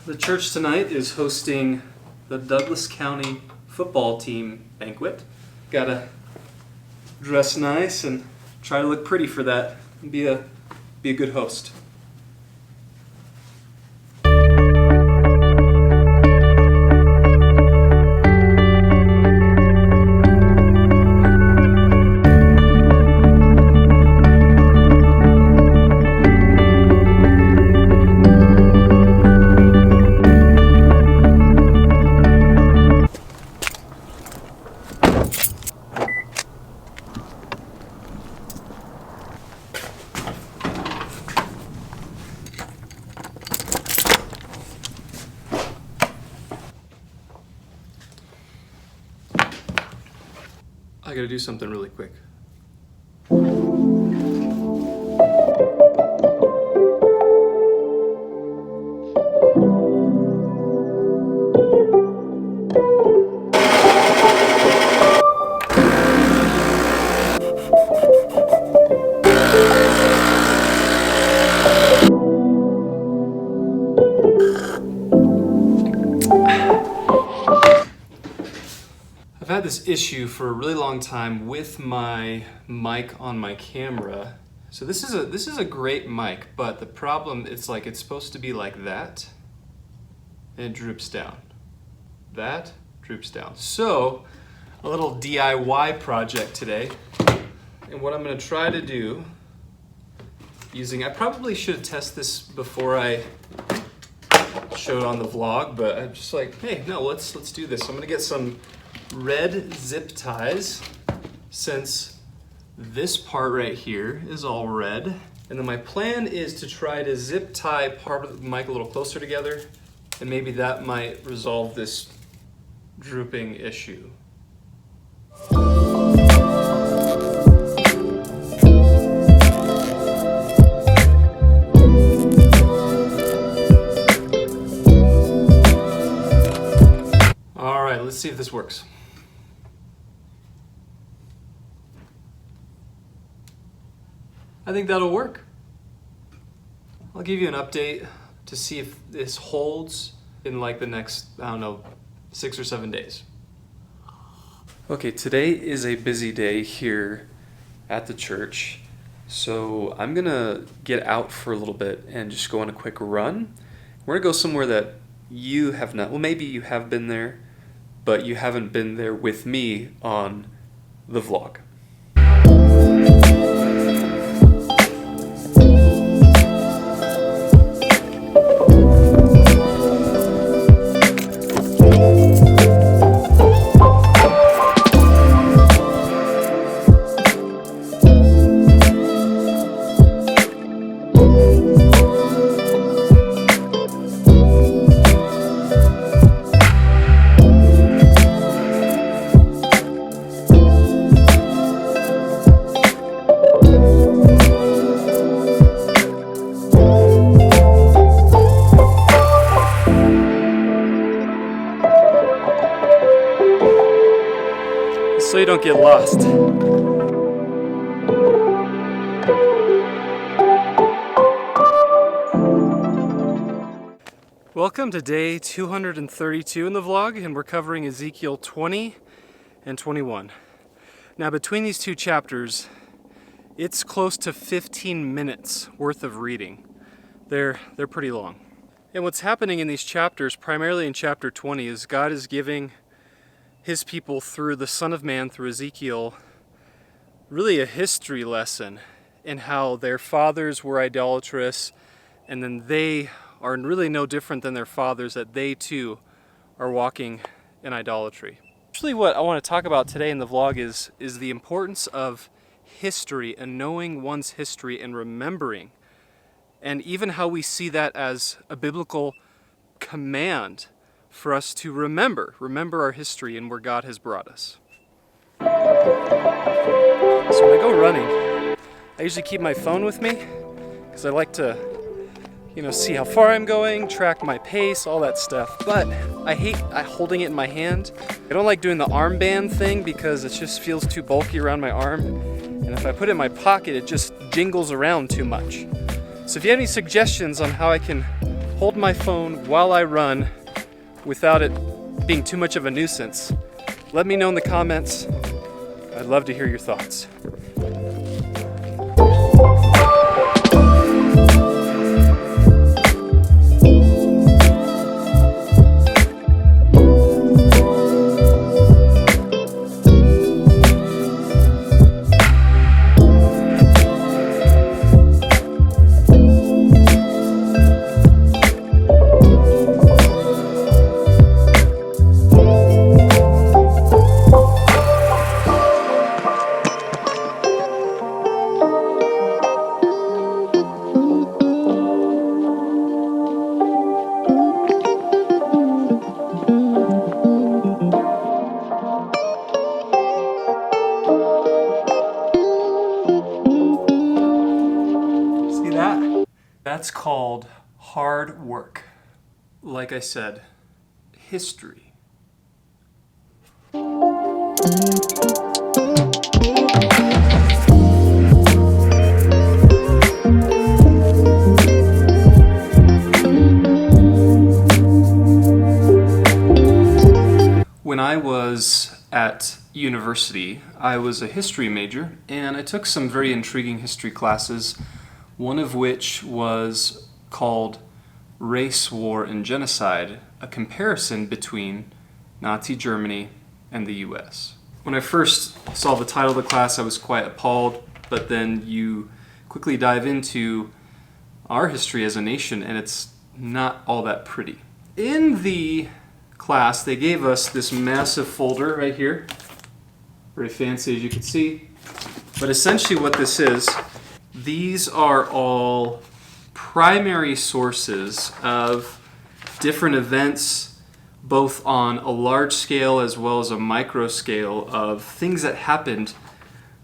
The church tonight is hosting the Douglas County football team banquet. Gotta dress nice and try to look pretty for that and be a good host. I gotta do something really quick. I've had this issue for a really long time with my mic on my camera. So this is a great mic, but the problem it's supposed to be like that, and it droops down. That droops down. So a little DIY project today, and what I'm going to try to do I probably should test this before I show it on the vlog, but I'm just like, hey, no, let's do this. So I'm going to get some red zip ties, since this part right here is all red. And then my plan is to try to zip tie part of the mic a little closer together, and maybe that might resolve this drooping issue. All right, let's see if this works. I think that'll work. I'll give you an update to see if this holds in the next, 6 or 7 days. Okay, today is a busy day here at the church, so I'm gonna get out for a little bit and just go on a quick run. We're gonna go somewhere that you have not, well, maybe you have been there, but you haven't been there with me on the vlog. So you don't get lost. Welcome to day 232 in the vlog, and we're covering Ezekiel 20 and 21. Now between these two chapters, it's close to 15 minutes worth of reading. They're pretty long. And what's happening in these chapters, primarily in chapter 20, is God is giving His people through the Son of Man, through Ezekiel, really a history lesson in how their fathers were idolatrous, and then they are really no different than their fathers, that they too are walking in idolatry. Actually, what I want to talk about today in the vlog is the importance of history and knowing one's history and remembering, and even how we see that as a biblical command for us to remember our history and where God has brought us. So when I go running, I usually keep my phone with me because I like to, see how far I'm going, track my pace, all that stuff. But I hate holding it in my hand. I don't like doing the armband thing because it just feels too bulky around my arm. And if I put it in my pocket, it just jingles around too much. So if you have any suggestions on how I can hold my phone while I run without it being too much of a nuisance? Let me know in the comments. I'd love to hear your thoughts. That's called hard work. Like I said, history. When I was at university, I was a history major, and I took some very intriguing history classes, one of which was called Race, War, and Genocide, a comparison between Nazi Germany and the US. When I first saw the title of the class, I was quite appalled, but then you quickly dive into our history as a nation, and it's not all that pretty. In the class, they gave us this massive folder right here, very fancy as you can see, but essentially what this is, these are all primary sources of different events, both on a large scale as well as a micro scale, of things that happened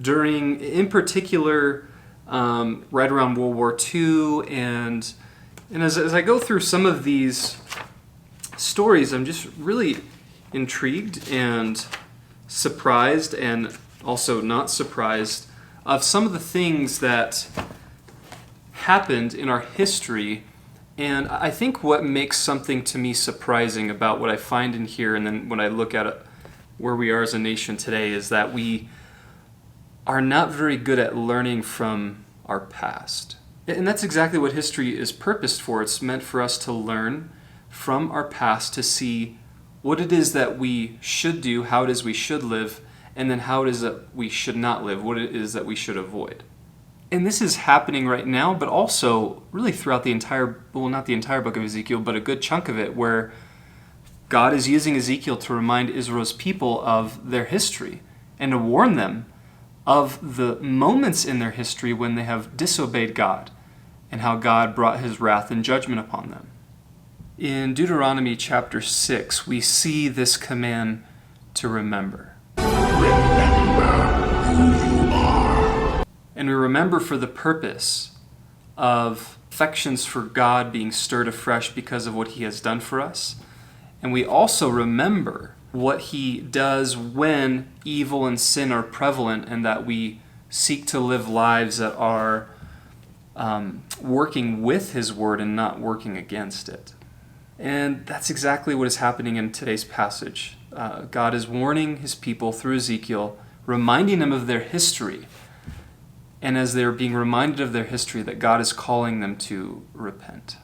during, in particular, right around World War II. And as I go through some of these stories, I'm just really intrigued and surprised, and also not surprised, of some of the things that happened in our history. And I think what makes something to me surprising about what I find in here, and then when I look at it, where we are as a nation today, is that we are not very good at learning from our past. And that's exactly what history is purposed for. It's meant for us to learn from our past, to see what it is that we should do, how it is we should live, and then how it is that we should not live, what it is that we should avoid. And this is happening right now, but also really throughout the entire, well, not the entire book of Ezekiel, but a good chunk of it, where God is using Ezekiel to remind Israel's people of their history and to warn them of the moments in their history when they have disobeyed God and how God brought his wrath and judgment upon them. In Deuteronomy chapter 6, we see this command to remember. And we remember for the purpose of affections for God being stirred afresh because of what he has done for us. And we also remember what he does when evil and sin are prevalent, and that we seek to live lives that are working with his word and not working against it. And that's exactly what is happening in today's passage. God is warning his people through Ezekiel, reminding them of their history. And as they're being reminded of their history, that God is calling them to repent.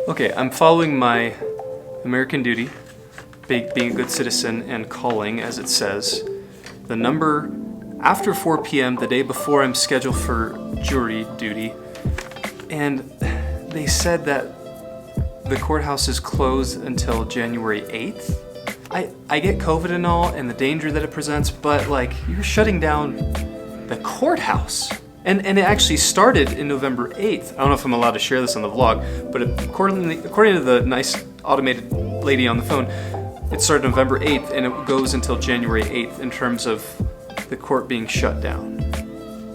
Okay, I'm following my American duty, being a good citizen and calling, as it says. The number after 4 p.m. the day before I'm scheduled for jury duty, and they said that the courthouse is closed until January 8th. I get COVID and all, and the danger that it presents, but like, you're shutting down the courthouse. And it actually started in November 8th. I don't know if I'm allowed to share this on the vlog, but according to the nice automated lady on the phone, it started November 8th, and it goes until January 8th in terms of the court being shut down.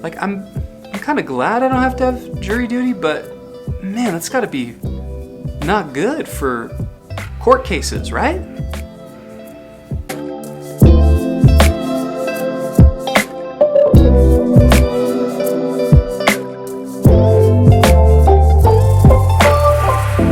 Like, I'm kind of glad I don't have to have jury duty, but man, that's got to be not good for court cases, right?